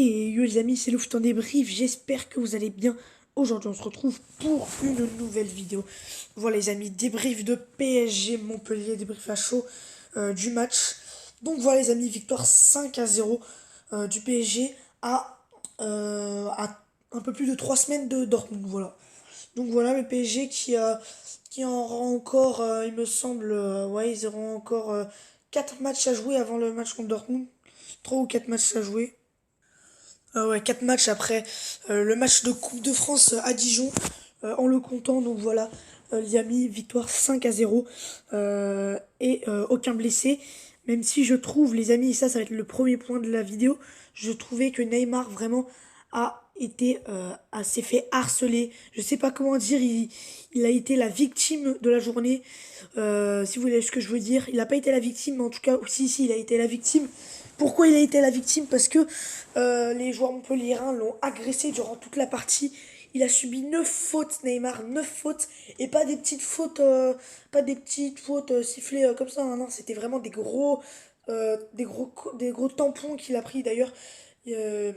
Et yo les amis, c'est le foot en débrief, j'espère que vous allez bien. Aujourd'hui on se retrouve pour une nouvelle vidéo. Voilà les amis, débrief de PSG Montpellier, débrief à chaud du match. Donc voilà les amis, victoire 5-0 du PSG à un peu plus de 3 semaines de Dortmund. Voilà. Donc voilà le PSG qui en aura encore, il me semble, ouais ils auront encore 4 matchs à jouer avant le match contre Dortmund. 3 ou 4 matchs à jouer. Ah ouais, 4 matchs après le match de Coupe de France à Dijon, en le comptant. Donc voilà, les amis, victoire 5-0 et aucun blessé. Même si je trouve, les amis, et ça va être le premier point de la vidéo, je trouvais que Neymar vraiment s'est fait harceler. Je sais pas comment dire, il a été la victime de la journée. Si vous voyez ce que je veux dire, il n'a pas été la victime, mais en tout cas, si, il a été la victime. Pourquoi il a été la victime? Parce que les joueurs montpelliérains l'ont agressé durant toute la partie. Il a subi 9 fautes, Neymar, 9 fautes. Et pas des petites fautes, sifflées comme ça, hein. Non, c'était vraiment des gros tampons qu'il a pris. Euh,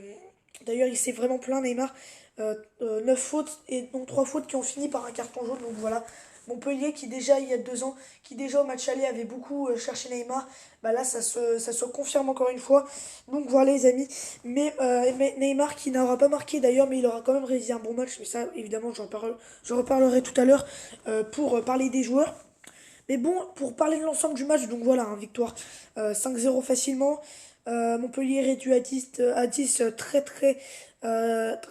D'ailleurs, il s'est vraiment plaint, Neymar. 9 fautes et donc 3 fautes qui ont fini par un carton jaune. Donc voilà, Montpellier qui déjà il y a 2 ans, qui déjà au match aller avait beaucoup cherché Neymar, bah là ça se confirme encore une fois. Donc voilà les amis, mais Neymar qui n'aura pas marqué d'ailleurs, mais il aura quand même réalisé un bon match, mais ça évidemment j'en reparlerai tout à l'heure pour parler des joueurs. Mais bon, pour parler de l'ensemble du match, donc voilà, hein, victoire 5-0 facilement. Montpellier réduit à 10 très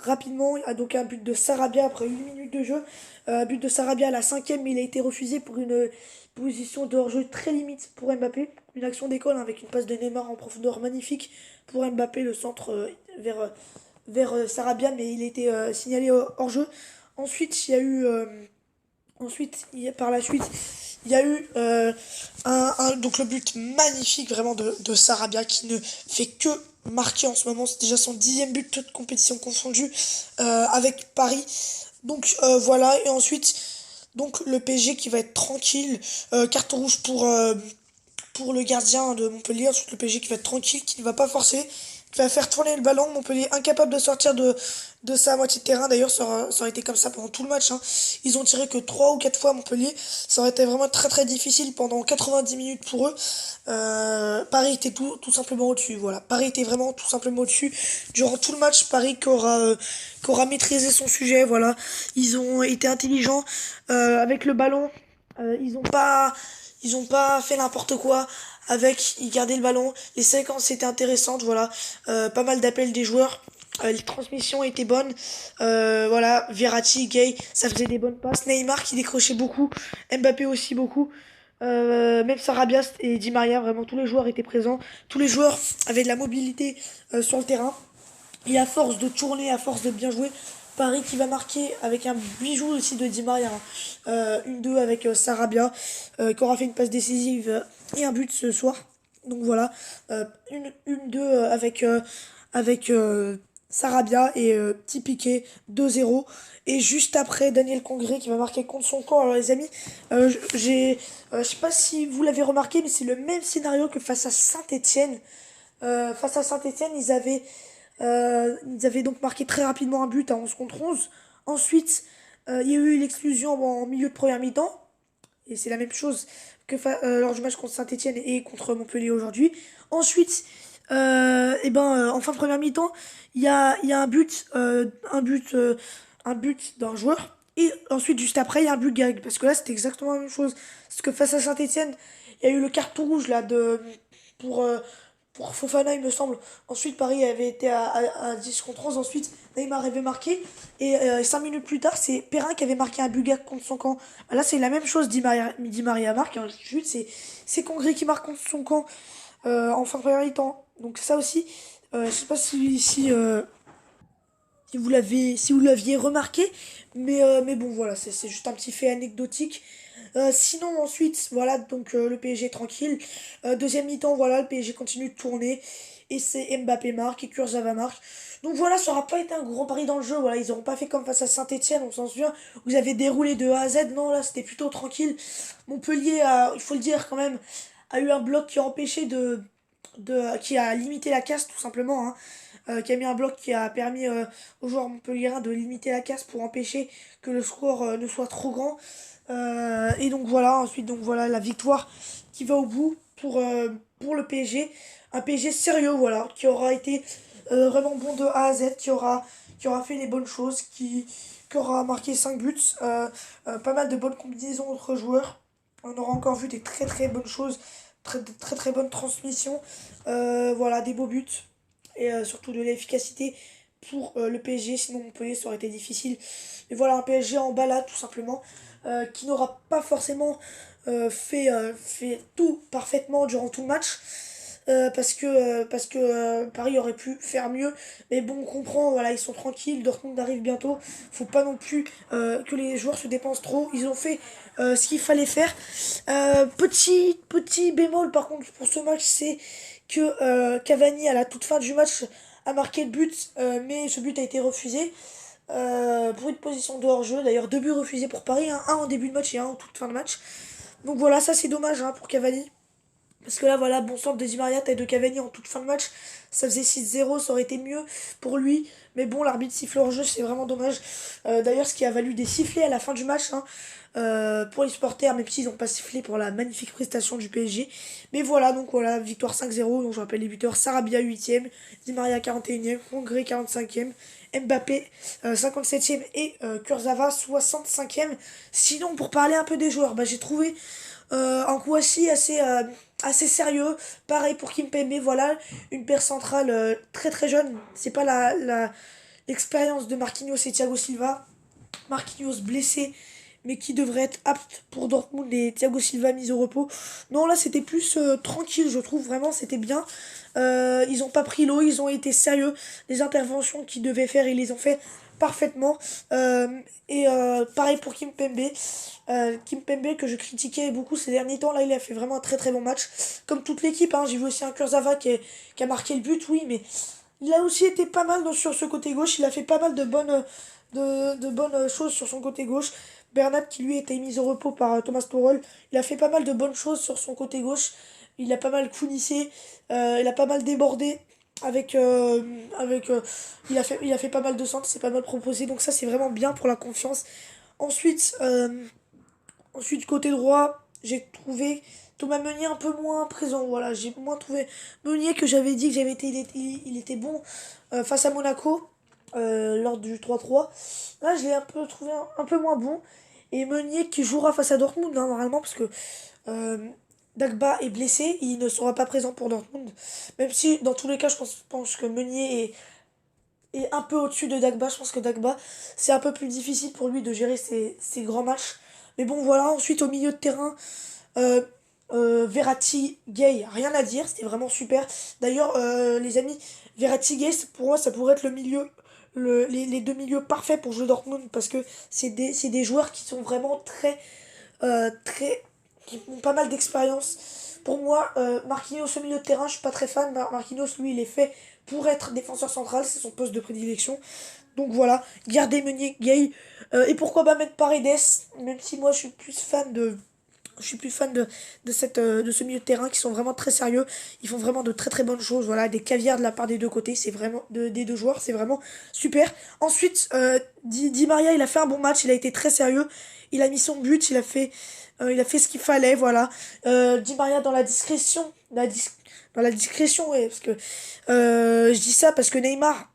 rapidement. Il a donc un but de Sarabia après 8 minutes de jeu. Un but de Sarabia à la cinquième, mais il a été refusé pour une position de hors-jeu très limite pour Mbappé. Une action d'école, hein, avec une passe de Neymar en profondeur magnifique pour Mbappé, le centre vers Sarabia, mais il a été signalé hors-jeu. Ensuite, il y a eu... par la suite, il y a eu donc le but magnifique vraiment de Sarabia qui ne fait que marquer en ce moment. C'est déjà son 10e but, toute compétition confondue, avec Paris. Donc voilà, et ensuite, donc le PSG qui va être tranquille. Carton rouge pour le gardien de Montpellier. Ensuite, le PSG qui va être tranquille, qui ne va pas forcer, qui va faire tourner le ballon. Montpellier incapable de sortir de sa moitié de terrain. D'ailleurs, ça aurait été comme ça pendant tout le match, hein. Ils ont tiré que 3 ou 4 fois Montpellier. Ça aurait été vraiment très difficile pendant 90 minutes pour eux. Paris était tout simplement au-dessus. Voilà. Paris était vraiment tout simplement au-dessus. Durant tout le match, Paris qui aura maîtrisé son sujet. Voilà. Ils ont été intelligents avec le ballon. Ils ont pas fait n'importe quoi avec, ils gardaient le ballon, les séquences étaient intéressantes, voilà. Pas mal d'appels des joueurs, les transmissions étaient bonnes, voilà. Verratti, Gay, ça faisait des bonnes passes, Neymar qui décrochait beaucoup, Mbappé aussi beaucoup, même Sarabia et Di Maria, vraiment tous les joueurs étaient présents, tous les joueurs avaient de la mobilité sur le terrain. Et à force de tourner, à force de bien jouer, Paris qui va marquer avec un bijou aussi de Di Maria, hein. 1-2 avec Sarabia, qui aura fait une passe décisive et un but ce soir. Donc voilà, 1-2 avec Sarabia et Petit Piqué 2-0. Et juste après, Daniel Congré qui va marquer contre son camp. Alors les amis, je sais pas si vous l'avez remarqué, mais c'est le même scénario que face à Saint-Étienne. Face à Saint-Étienne, ils avaient donc marqué très rapidement un but à 11 contre 11. Ensuite, il y a eu l'exclusion en milieu de première mi-temps. Et c'est la même chose que lors du match contre Saint-Etienne et contre Montpellier aujourd'hui. Ensuite, en fin de première mi-temps, il y a un but d'un joueur. Et ensuite, juste après, il y a un but gag. Parce que là, c'était exactement la même chose. Parce que face à Saint-Etienne, il y a eu le carton rouge là pour, euh, pour Fofana, il me semble. Ensuite, Paris avait été à 10 contre 11. Ensuite, Neymar avait marqué. Et 5 minutes plus tard, c'est Perrin qui avait marqué un but gag contre son camp. Là, c'est la même chose. Di Maria marque. Et ensuite, c'est Congré qui marque contre son camp en fin de première mi-temps. Donc, ça aussi, je sais pas si vous l'aviez remarqué, mais bon, voilà, c'est juste un petit fait anecdotique. Sinon, ensuite, voilà, donc le PSG est tranquille. Deuxième mi-temps, voilà, le PSG continue de tourner. Et c'est Mbappé marque et Kurzawa marque. Donc voilà, ça aura pas été un gros pari dans le jeu. Voilà, ils auront pas fait comme face à Saint-Etienne, on s'en souvient. Vous avez déroulé de A à Z. Non, là, c'était plutôt tranquille. Montpellier, il faut le dire quand même, a eu un bloc qui a empêché qui a limité la casse tout simplement, hein, qui a mis un bloc qui a permis aux joueurs montpelliérains de limiter la casse pour empêcher que le score ne soit trop grand. Et donc voilà, ensuite donc voilà la victoire qui va au bout pour le PSG. Un PSG sérieux, voilà, qui aura été vraiment bon de A à Z, qui aura fait les bonnes choses, qui aura marqué 5 buts, pas mal de bonnes combinaisons entre joueurs. On aura encore vu des très très bonnes choses, très très bonnes transmissions, voilà, des beaux buts et surtout de l'efficacité pour le PSG. Sinon Montpellier ça aurait été difficile. Mais voilà, un PSG en balade tout simplement, qui n'aura pas forcément fait tout parfaitement durant tout le match. Parce que Paris aurait pu faire mieux. Mais bon, on comprend, voilà, ils sont tranquilles, Dortmund arrive bientôt. Faut pas non plus que les joueurs se dépensent trop. Ils ont fait ce qu'il fallait faire. Petit bémol par contre pour ce match, c'est que Cavani à la toute fin du match a marqué le but, mais ce but a été refusé. Pour une position de hors-jeu, d'ailleurs 2 buts refusés pour Paris, hein, un en début de match et un en toute fin de match. Donc voilà, ça c'est dommage, hein, pour Cavani. Parce que là, voilà, bon centre de Di Maria, tête de Cavani en toute fin de match. Ça faisait 6-0, ça aurait été mieux pour lui. Mais bon, l'arbitre siffle hors jeu, c'est vraiment dommage. D'ailleurs, ce qui a valu des sifflets à la fin du match, hein, pour les supporters, même s'ils n'ont pas sifflé pour la magnifique prestation du PSG. Mais voilà, donc voilà, victoire 5-0. Donc je rappelle les buteurs, Sarabia 8ème, Di Maria 41ème, Hongrie 45ème, Mbappé 57ème et Kurzawa 65ème. Sinon, pour parler un peu des joueurs, bah, j'ai trouvé en Kouassi assez sérieux. Pareil pour Kimpembe, voilà, une paire centrale très très jeune. C'est pas l'expérience de Marquinhos et Thiago Silva. Marquinhos blessé, mais qui devrait être apte pour Dortmund et Thiago Silva mis au repos. Non, là c'était plus tranquille, je trouve vraiment, c'était bien. Ils ont pas pris l'eau, ils ont été sérieux. Les interventions qu'ils devaient faire, ils les ont fait parfaitement. Pareil pour Kimpembe. Kimpembe que je critiquais beaucoup ces derniers temps, là il a fait vraiment un très très bon match. Comme toute l'équipe, hein. J'ai vu aussi un Kurzawa qui a marqué le but, oui, mais il a aussi été pas mal sur ce côté gauche. Il a fait pas mal de bonnes choses sur son côté gauche. Bernat qui lui était mis au repos par Thomas Tuchel. Il a fait pas mal de bonnes choses sur son côté gauche. Il a pas mal counissé. Il a pas mal débordé. Avec, avec il a fait pas mal de centres, c'est pas mal proposé. Donc ça c'est vraiment bien pour la confiance. Ensuite, côté droit, j'ai trouvé Thomas Meunier un peu moins présent. Voilà, j'ai moins trouvé Meunier que j'avais dit que il était bon face à Monaco lors du 3-3. Là, je l'ai un peu trouvé un peu moins bon. Et Meunier qui jouera face à Dortmund, hein, normalement, parce que euh, Dagba est blessé, il ne sera pas présent pour Dortmund. Même si, dans tous les cas, pense que Meunier est un peu au-dessus de Dagba. Je pense que Dagba, c'est un peu plus difficile pour lui de gérer ses grands matchs. Mais bon, voilà. Ensuite, au milieu de terrain, euh, Verratti, Gay, rien à dire. C'était vraiment super. D'ailleurs, les amis, Verratti, Gay, pour moi, ça pourrait être le milieu. Les deux milieux parfaits pour jouer Dortmund parce que c'est des joueurs qui sont vraiment très qui ont pas mal d'expérience. Pour moi, Marquinhos au milieu de terrain, je suis pas très fan. Marquinhos, lui, il est fait pour être défenseur central, c'est son poste de prédilection. Donc voilà, garder Meunier, Gay. Et pourquoi pas mettre Paredes, même si moi je suis plus fan de ce milieu de terrain qui sont vraiment très sérieux. Ils font vraiment de très très bonnes choses. Voilà, des caviars de la part des deux côtés. C'est vraiment des deux joueurs. C'est vraiment super. Ensuite, Di Maria, il a fait un bon match. Il a été très sérieux. Il a mis son but. Il a fait ce qu'il fallait. Voilà. Di Maria dans la discrétion. Dans la discrétion, ouais. Parce que je dis ça parce que Neymar,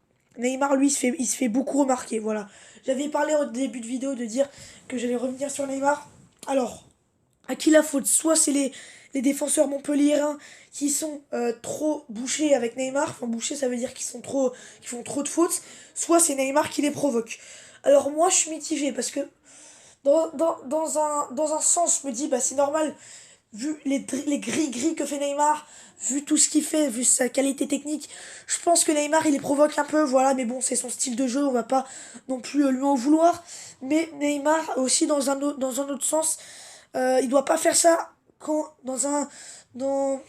lui, il se fait beaucoup remarquer. Voilà. J'avais parlé au début de vidéo de dire que j'allais revenir sur Neymar. Alors, à qui la faute? Soit c'est les défenseurs montpelliérains qui sont trop bouchés avec Neymar. Enfin, bouchés, ça veut dire qu'ils font trop de fautes. Soit c'est Neymar qui les provoque. Alors moi, je suis mitigé parce que dans un sens, je me dis, bah c'est normal, vu les gris-gris que fait Neymar, vu tout ce qu'il fait, vu sa qualité technique, je pense que Neymar, il les provoque un peu, voilà, mais bon, c'est son style de jeu, on va pas non plus lui en vouloir. Mais Neymar, aussi dans un autre sens, il doit pas faire ça quand dans,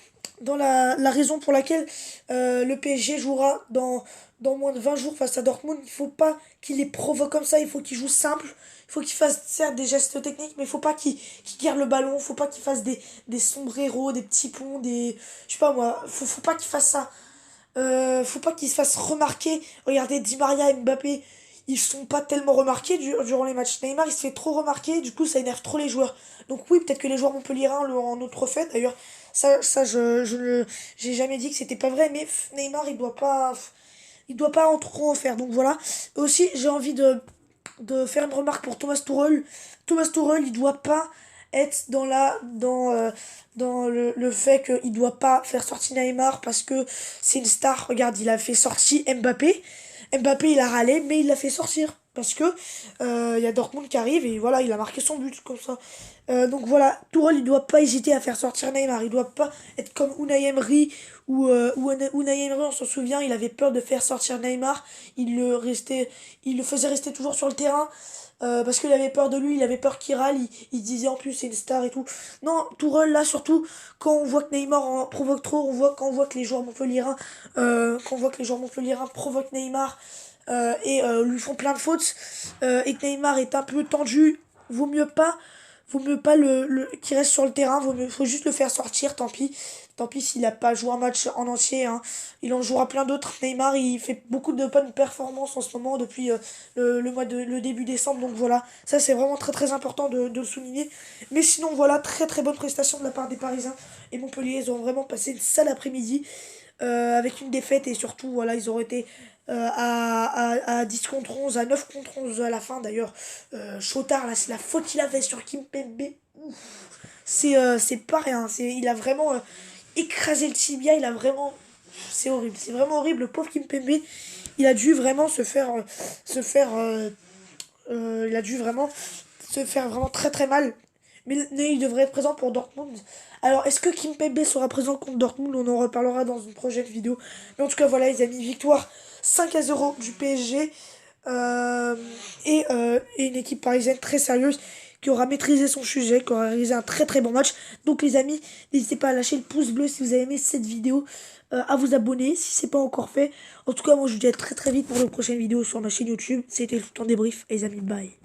dans la raison pour laquelle le PSG jouera dans moins de 20 jours face à Dortmund. Il faut pas qu'il les provoque comme ça, il faut qu'il joue simple. Il faut qu'il fasse certes des gestes techniques, mais il faut pas qu'il garde le ballon, il faut pas qu'il fasse des sombreros, des petits ponts, je sais pas moi, faut pas qu'il fasse ça. Faut pas qu'ils se fassent remarquer. Regardez, Di Maria et Mbappé, ils sont pas tellement remarqués durant les matchs. Neymar, il se fait trop remarquer, du coup, ça énerve trop les joueurs. Donc oui, peut-être que les joueurs montpelliérains en ont trop fait. D'ailleurs, j'ai jamais dit que c'était pas vrai, mais Neymar, il doit pas en trop en faire. Donc voilà. Aussi, j'ai envie de faire une remarque pour Thomas Tuchel. Thomas Tuchel, il doit pas être dans le fait qu'il doit pas faire sortir Neymar parce que c'est une star. Regarde, il a fait sortir Mbappé. Mbappé, il a râlé, mais il l'a fait sortir. Parce que il y a Dortmund qui arrive et voilà, il a marqué son but comme ça. Donc voilà, Tourelle, il doit pas hésiter à faire sortir Neymar. Il doit pas être comme Unai Emery ou Unai Emery, on s'en souvient, il avait peur de faire sortir Neymar. Il le faisait rester toujours sur le terrain. Parce qu'il avait peur de lui, il avait peur qu'il râle, il disait en plus c'est une star et tout. Non, Tourelle là surtout, quand on voit que Neymar en provoque trop, quand on voit que les joueurs montpelliérains, provoquent Neymar lui font plein de fautes et que Neymar est un peu tendu, vaut mieux pas, vaut mieux pas qu'il reste sur le terrain, faut juste le faire sortir, tant pis. Tant pis s'il a pas joué un match en entier, hein. Il en jouera plein d'autres. Neymar, il fait beaucoup de bonnes performances en ce moment depuis le début décembre. Donc voilà, ça c'est vraiment très très important de le souligner. Mais sinon voilà, très très bonne prestation de la part des Parisiens. Et Montpellier, ils ont vraiment passé une sale après-midi avec une défaite et surtout voilà, ils auraient été à 10 contre 11, à 9 contre 11 à la fin d'ailleurs. Chotard, là, c'est la faute qu'il avait sur Kimpembe. Ouf. C'est pas rien. Il a vraiment écrasé le tibia. Il a vraiment. C'est horrible. C'est vraiment horrible. Le pauvre Kimpembe, il a dû vraiment se faire. Il a dû vraiment se faire vraiment très très mal. Mais il devrait être présent pour Dortmund. Alors, est-ce que Kimpembe sera présent contre Dortmund? On en reparlera dans une prochaine vidéo. Mais en tout cas, voilà, les amis, victoire 5-0 du PSG. Et une équipe parisienne très sérieuse qui aura maîtrisé son sujet, qui aura réalisé un très très bon match. Donc les amis, n'hésitez pas à lâcher le pouce bleu si vous avez aimé cette vidéo, à vous abonner si c'est pas encore fait. En tout cas, moi je vous dis à très très vite pour une prochaine vidéo sur ma chaîne YouTube. C'était le temps débrief, les amis, bye.